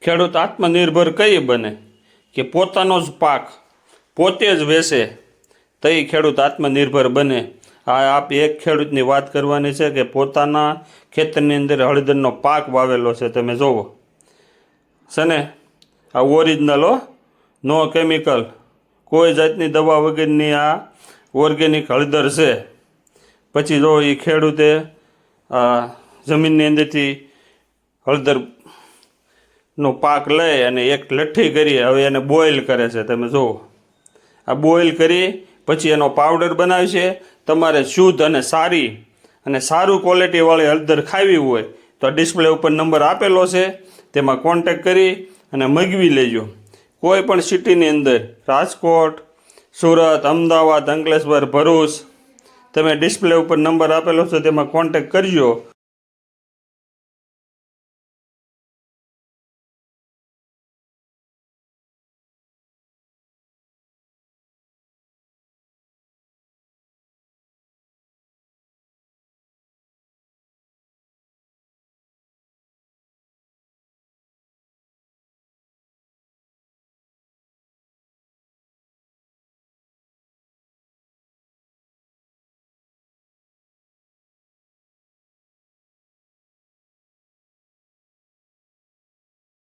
ખેડૂત આત્મનિર્ભર કઈ બને કે પોતાનો જ પાક પોતે જ વેચે તો એ ખેડૂત આત્મનિર્ભર બને। આપ એક ખેડૂતની વાત કરવાની છે કે પોતાના ખેતરની અંદર હળદરનો પાક વાવેલો છે, તમે જુઓ છે ને, આ ઓરિજિનલ હો, નો કેમિકલ, કોઈ જાતની દવા વગરની આ ઓર્ગેનિક હળદર છે। પછી જો એ ખેડૂતે જમીનની અંદરથી હળદરનો પાક લઈ અને એક લઠ્ઠી કરી હવે એને બોઇલ કરે છે, તમે જુઓ આ બોઇલ કરી પછી એનો પાવડર બનાવશે। તમારે શુદ્ધ અને સારી અને સારું ક્વોલિટીવાળી હળદર ખાવી હોય તો ડિસ્પ્લે ઉપર નંબર આપેલો છે, તેમાં કોન્ટેક કરી અને મગવી લેજો। કોઈ પણ સિટીની અંદર, રાજકોટ, સુરત, અમદાવાદ, અંકલેશ્વર, ભરૂચ, તમે ડિસ્પ્લે ઉપર નંબર આપેલો છે તેમાં કોન્ટેક કરજો।